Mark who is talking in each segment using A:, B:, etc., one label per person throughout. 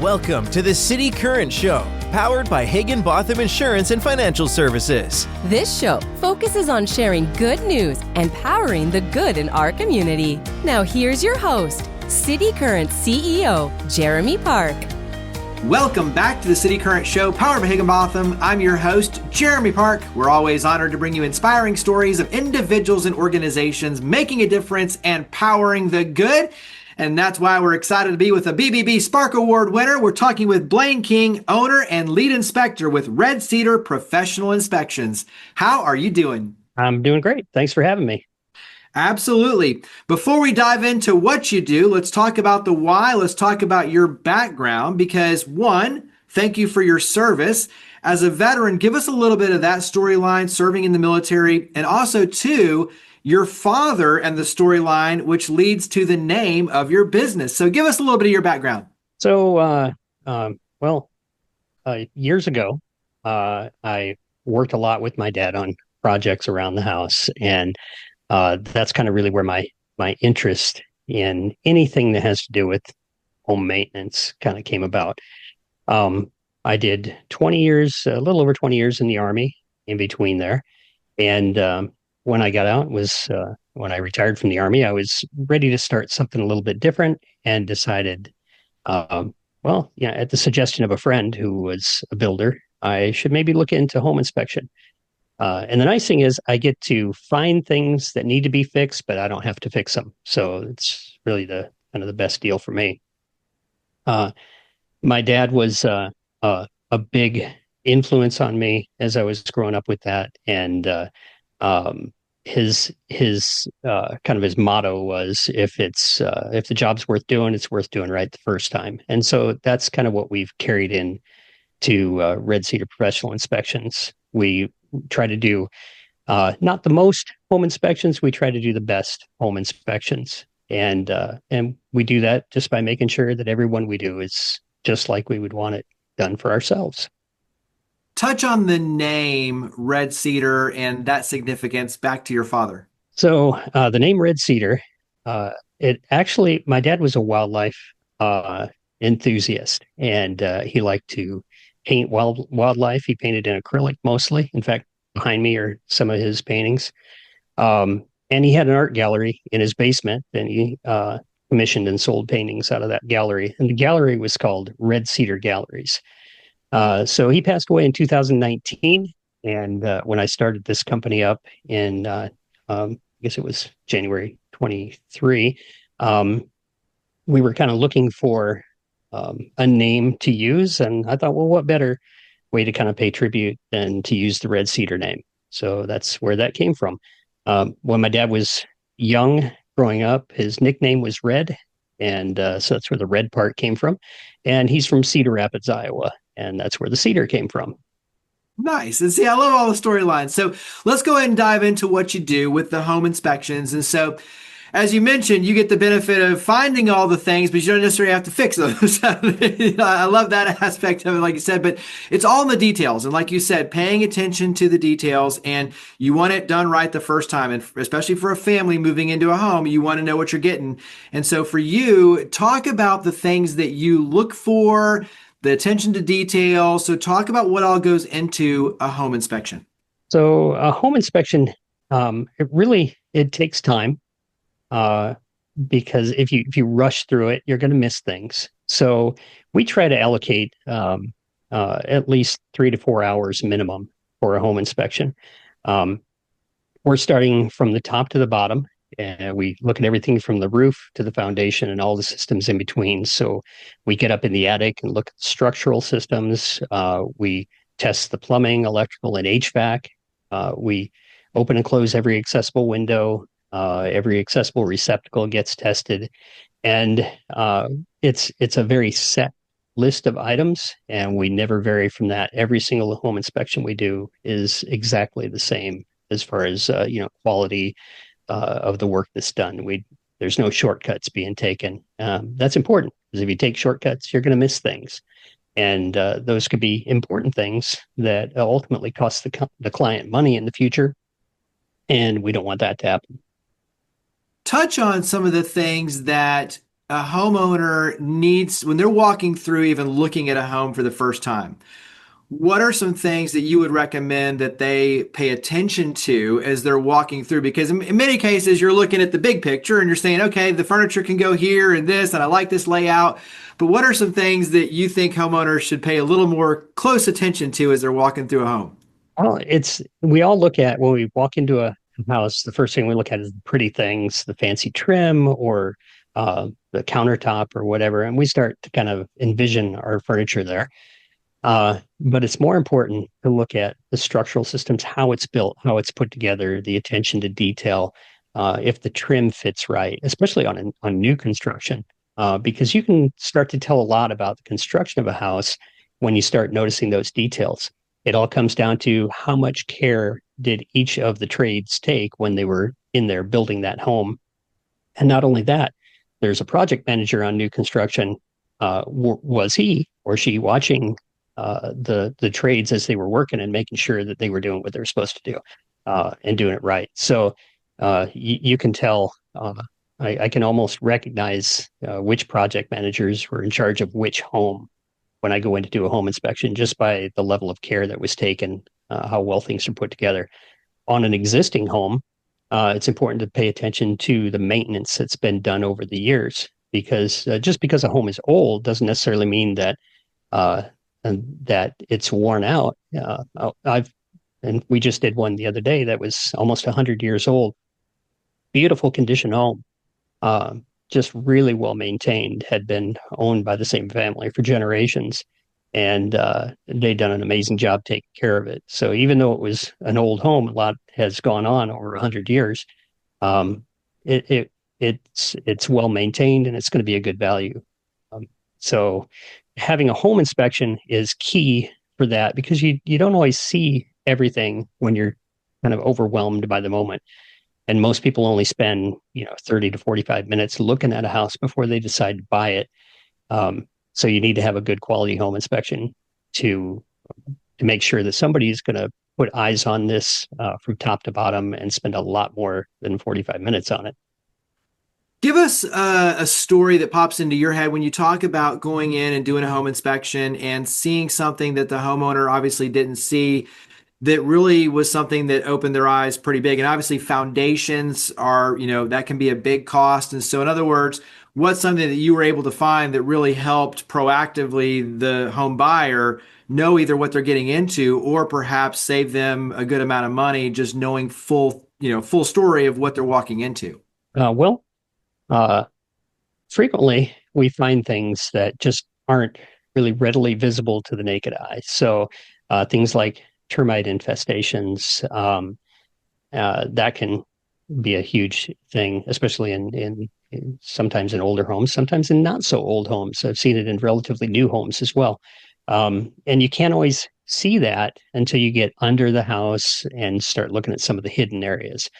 A: Welcome to the City Current Show, powered by Higginbotham Insurance and Financial Services.
B: This show focuses on sharing good news and powering the good in our community. Now here's your host, City Current CEO, Jeremy Park.
C: Welcome back to the City Current Show, powered by Higginbotham. I'm your host, Jeremy Park. We're always honored to bring you inspiring stories of individuals and organizations making a difference and powering the good. And that's why we're excited to be with a BBB SPARK Award winner. We're talking with Blain King, owner and lead inspector with Red Cedar Professional Inspections. How are you doing?
D: I'm doing great. Thanks for having me.
C: Absolutely. Before we dive into what you do, let's talk about the why. Let's talk about your background because, one, thank you for your service. As a veteran, give us a little bit of that storyline, serving in the military, and also, two, your father and the storyline, which leads to the name of your business. So give us a little bit of your background.
D: So, years ago, I worked a lot with my dad on projects around the house, and that's kind of really where my interest in anything that has to do with home maintenance kind of came about. I did 20 years, a little over 20 years in the Army in between there. And when I got out when I retired from the Army, I was ready to start something a little bit different and decided, at the suggestion of a friend who was a builder, I should maybe look into home inspection. And the nice thing is I get to find things that need to be fixed, but I don't have to fix them. So it's really the best deal for me. My dad was a big influence on me as I was growing up with that. And his motto was, if the job's worth doing, it's worth doing right the first time. And so that's kind of what we've carried in to Red Cedar Professional Inspections. We try to do not the most home inspections. We try to do the best home inspections. And we do that just by making sure that everyone we do is just like we would want it done for ourselves.
C: Touch on the name Red Cedar and that significance back to your father.
D: So the name Red Cedar, my dad was a wildlife enthusiast, and he liked to paint wildlife. He painted in acrylic mostly. In fact, behind me are some of his paintings. And he had an art gallery in his basement, and he commissioned and sold paintings out of that gallery. And the gallery was called Red Cedar Galleries. So he passed away in 2019. And when I started this company up in, I guess it was January 23, we were kind of looking for a name to use. And I thought, well, what better way to kind of pay tribute than to use the Red Cedar name? So that's where that came from. When my dad was young, growing up, his nickname was Red. And so that's where the red part came from. And he's from Cedar Rapids, Iowa. And that's where the cedar came from.
C: Nice. And see, I love all the storylines. So let's go ahead and dive into what you do with the home inspections. And so, as you mentioned, you get the benefit of finding all the things, but you don't necessarily have to fix those. I love that aspect of it, like you said, but it's all in the details. And like you said, paying attention to the details, and you want it done right the first time. And especially for a family moving into a home, you want to know what you're getting. And so for you, talk about the things that you look for, the attention to detail. So talk about what all goes into a home inspection.
D: So a home inspection, it takes time. Because if you rush through it, you're going to miss things. So we try to allocate at least 3 to 4 hours minimum for a home inspection. We're starting from the top to the bottom, and we look at everything from the roof to the foundation and all the systems in between. So we get up in the attic and look at the structural systems. We test the plumbing, electrical, and HVAC. We open and close every accessible window. Every accessible receptacle gets tested, and it's a very set list of items, and we never vary from that. Every single home inspection we do is exactly the same as far as quality of the work that's done. There's no shortcuts being taken. That's important, because if you take shortcuts, you're going to miss things, and those could be important things that ultimately cost the client money in the future, and we don't want that to happen.
C: Touch on some of the things that a homeowner needs when they're walking through, even looking at a home for the first time? What are some things that you would recommend that they pay attention to as they're walking through? Because in many cases, you're looking at the big picture and you're saying, okay, the furniture can go here and this, and I like this layout. But what are some things that you think homeowners should pay a little more close attention to as they're walking through a home?
D: Well, we all look at when we walk into a house, the first thing we look at is the pretty things, the fancy trim or the countertop or whatever, and we start to kind of envision our furniture there. But it's more important to look at the structural systems, how it's built, how it's put together, the attention to detail, if the trim fits right, especially on new construction, because you can start to tell a lot about the construction of a house when you start noticing those details. It all comes down to how much care did each of the trades take when they were in there building that home. And not only that, there's a project manager on new construction. Was he or she watching the trades as they were working and making sure that they were doing what they were supposed to do and doing it right? So you can tell. I can almost recognize which project managers were in charge of which home when I go in to do a home inspection, just by the level of care that was taken, how well things are put together. On an existing home, it's important to pay attention to the maintenance that's been done over the years, because just because a home is old doesn't necessarily mean that that it's worn out. And we just did one the other day that was almost 100 years old. Beautiful condition home. Just really well maintained, had been owned by the same family for generations, and they'd done an amazing job taking care of it. So even though it was an old home, a lot has gone on over 100 years. It's well maintained, and it's going to be a good value. So having a home inspection is key for that, because you don't always see everything when you're kind of overwhelmed by the moment. And most people only spend, 30 to 45 minutes looking at a house before they decide to buy it. So you need to have a good quality home inspection to make sure that somebody is going to put eyes on this from top to bottom and spend a lot more than 45 minutes on it.
C: Give us a story that pops into your head when you talk about going in and doing a home inspection and seeing something that the homeowner obviously didn't see, that really was something that opened their eyes pretty big. And obviously foundations are, that can be a big cost. And so in other words, what's something that you were able to find that really helped proactively the home buyer know either what they're getting into, or perhaps save them a good amount of money, just knowing full story of what they're walking into?
D: Frequently we find things that just aren't really readily visible to the naked eye. So things like termite infestations, that can be a huge thing, especially in sometimes in older homes, sometimes in not so old homes. I've seen it in relatively new homes as well. And you can't always see that until you get under the house and start looking at some of the hidden areas.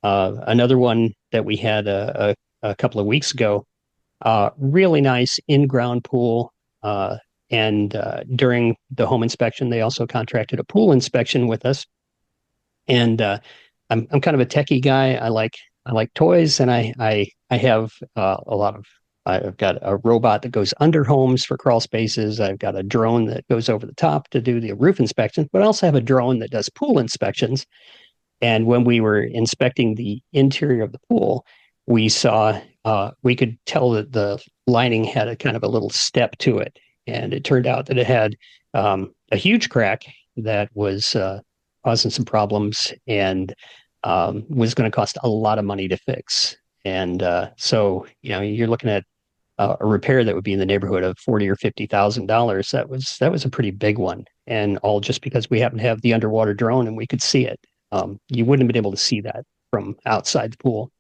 D: Another one that we had a couple of weeks ago, really nice in-ground pool. And during the home inspection, they also contracted a pool inspection with us. And I'm kind of a techie guy. I like toys, and I have I've got a robot that goes under homes for crawl spaces. I've got a drone that goes over the top to do the roof inspections, but I also have a drone that does pool inspections. And when we were inspecting the interior of the pool, we saw we could tell that the lining had a kind of a little step to it. And it turned out that it had a huge crack that was causing some problems and was going to cost a lot of money to fix. And so, you're looking at a repair that would be in the neighborhood of $40,000 or $50,000. That was a pretty big one, and all just because we happen to have the underwater drone and we could see it. You wouldn't have been able to see that from outside the pool.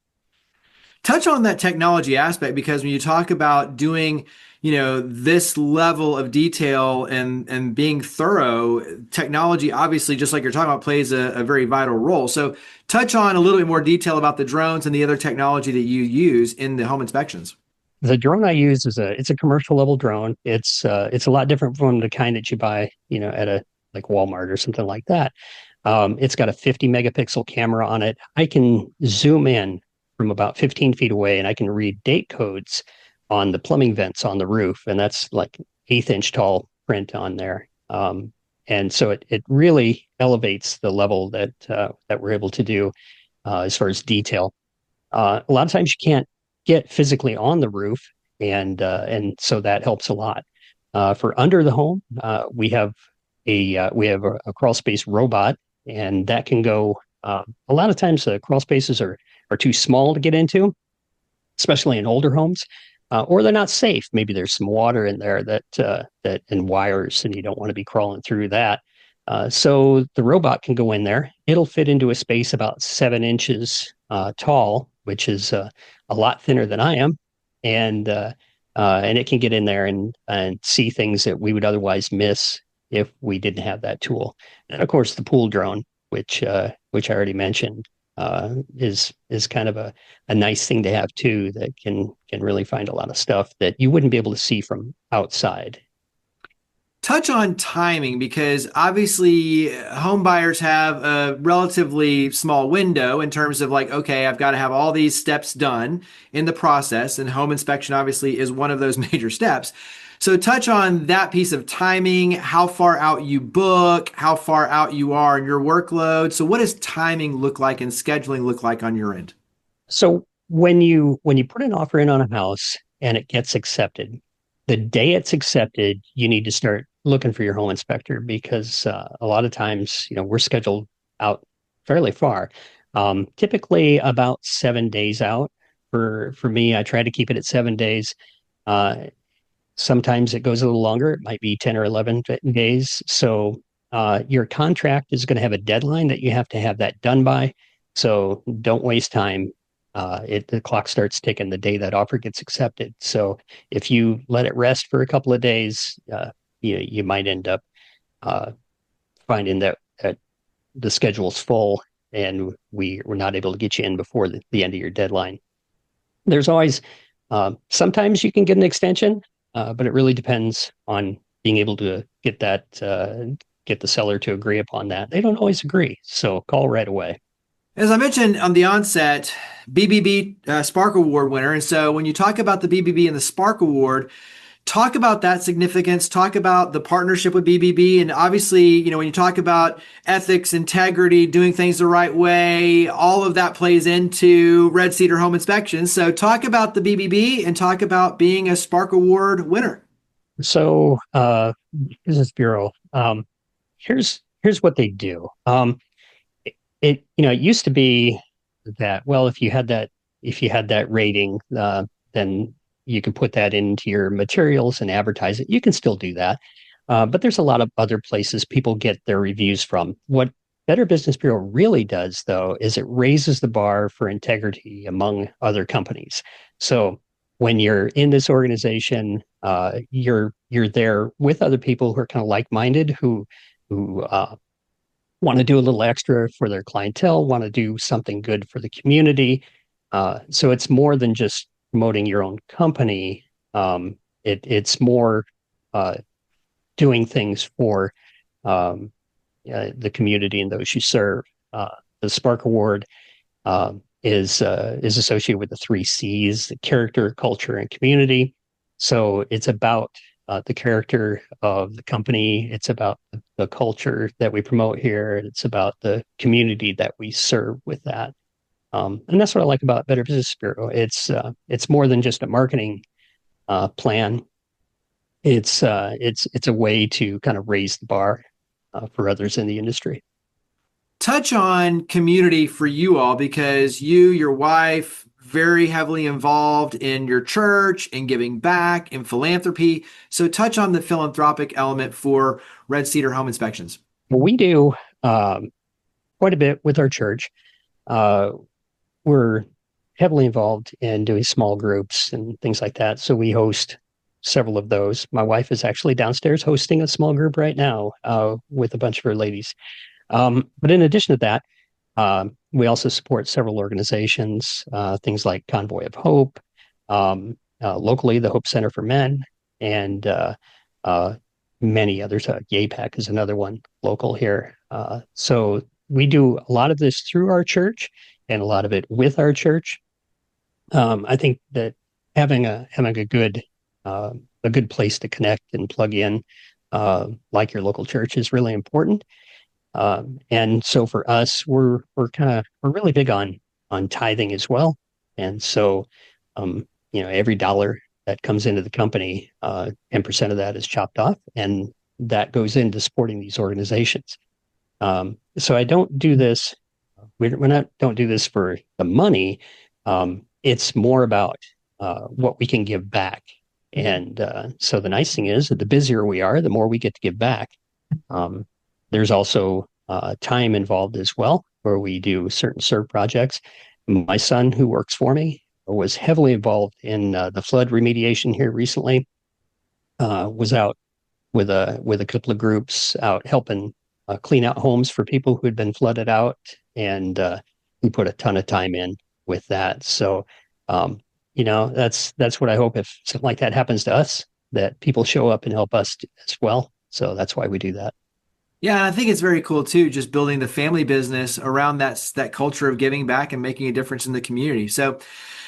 C: Touch on that technology aspect, because when you talk about doing this level of detail and being thorough, technology obviously, just like you're talking about, plays a very vital role. So touch on a little bit more detail about the drones and the other technology that you use in the home inspections.
D: The drone I use it's a commercial level drone. It's a lot different from the kind that you buy, at a like Walmart or something like that. It's got a 50 megapixel camera on it. I can zoom in from about 15 feet away, and I can read date codes on the plumbing vents on the roof, and that's like 1/8 inch tall print on there. And so it really elevates the level that we're able to do as far as detail. A lot of times you can't get physically on the roof, and so that helps a lot. For under the home, we have a crawl space robot, and that can go. A lot of times, crawl spaces are too small to get into, especially in older homes, or they're not safe. Maybe there's some water in there that and wires, and you don't want to be crawling through that. So the robot can go in there. It'll fit into a space about 7 inches tall, which is a lot thinner than I am, and it can get in there and see things that we would otherwise miss if we didn't have that tool. And of course, the pool drone, which I already mentioned, is kind of a nice thing to have too, that can really find a lot of stuff that you wouldn't be able to see from outside.
C: Touch on timing, because obviously home buyers have a relatively small window in terms of like, okay, I've got to have all these steps done in the process, and home inspection obviously is one of those major steps. So touch on that piece of timing, how far out you book, how far out you are in your workload. So what does timing look like and scheduling look like on your end?
D: So when you put an offer in on a house and it gets accepted, the day it's accepted, you need to start looking for your home inspector, because a lot of times, we're scheduled out fairly far, typically about 7 days out. For me, I try to keep it at 7 days. Sometimes it goes a little longer. It might be 10 or 11 days. So your contract is going to have a deadline that you have to have that done by. So don't waste time. The clock starts ticking the day that offer gets accepted. So if you let it rest for a couple of days, you might end up finding that the schedule's full and we're not able to get you in before the end of your deadline. There's always sometimes you can get an extension, but it really depends on being able to get the seller to agree upon that. They don't always agree, so call right away.
C: As I mentioned on the onset, BBB SPARK Award winner. And so when you talk about the BBB and the SPARK Award, talk about that significance, talk about the partnership with BBB. And obviously, when you talk about ethics, integrity, doing things the right way, all of that plays into Red Cedar Home Inspections. So talk about the BBB and talk about being a SPARK Award winner.
D: So, Business Bureau, here's what they do. It used to be that, well, if you had that rating, then you can put that into your materials and advertise it. You can still do that. But there's a lot of other places people get their reviews from. What Better Business Bureau really does, though, is it raises the bar for integrity among other companies. So when you're in this organization, you're there with other people who are kind of like-minded, who want to do a little extra for their clientele, want to do something good for the community. So it's more than just promoting your own company. It's more doing things for the community and those you serve. The SPARK Award is associated with the 3 C's: the character, culture, and community. So it's about the character of the company. It's about the culture that we promote here. It's about the community that we serve with that. And that's what I like about Better Business Bureau. It's more than just a marketing plan. It's a way to kind of raise the bar for others in the industry.
C: Touch on community for you all, because your wife, very heavily involved in your church and giving back in philanthropy. So touch on the philanthropic element for Red Cedar Home Inspections.
D: Well, we do quite a bit with our church. We're heavily involved in doing small groups and things like that. So we host several of those. My wife is actually downstairs hosting a small group right now with a bunch of her ladies. But in addition to that, we also support several organizations, things like Convoy of Hope, locally, the Hope Center for Men, and many others. YAPAC is another one local here. So we do a lot of this through our church and a lot of it with our church. I think that having a good place to connect and plug in, like your local church, is really important. And so for us, we're really big on tithing as well. And so, every dollar that comes into the company, 10% of that is chopped off, and that goes into supporting these organizations. So I don't do this. Don't do this for the money. It's more about what we can give back. And so the nice thing is that the busier we are, the more we get to give back. There's also time involved as well, where we do certain serve projects. My son, who works for me, was heavily involved in the flood remediation here recently. Was out with a couple of groups out helping clean out homes for people who had been flooded out, and we put a ton of time in with that. So, that's what I hope, if something like that happens to us, that people show up and help us as well. So that's why we do that.
C: Yeah, and I think it's very cool too, just building the family business around that culture of giving back and making a difference in the community. So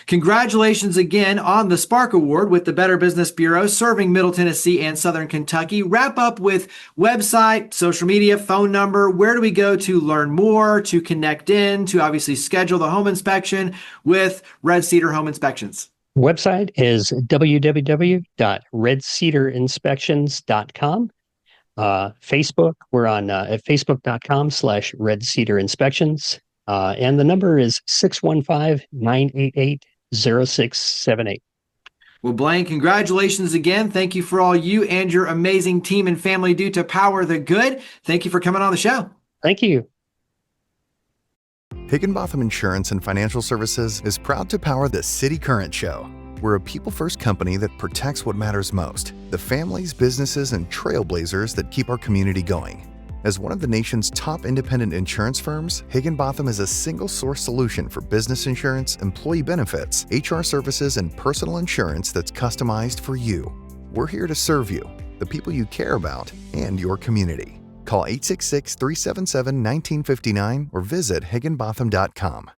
C: congratulations again on the Spark Award with the Better Business Bureau, serving Middle Tennessee and Southern Kentucky. Wrap up with website, social media, phone number. Where do we go to learn more, to connect in, to obviously schedule the home inspection with Red Cedar Home Inspections?
D: Website is www.redcedarinspections.com. Facebook, we're on at facebook.com/Red Cedar Inspections. And the number is 615-988-0678.
C: Well, Blain, congratulations again. Thank you for all you and your amazing team and family do to power the good. Thank you for coming on the show.
D: Thank you.
E: Higginbotham Insurance and Financial Services is proud to power the City Current Show. We're a people-first company that protects what matters most, the families, businesses, and trailblazers that keep our community going. As one of the nation's top independent insurance firms, Higginbotham is a single-source solution for business insurance, employee benefits, HR services, and personal insurance that's customized for you. We're here to serve you, the people you care about, and your community. Call 866-377-1959 or visit higginbotham.com.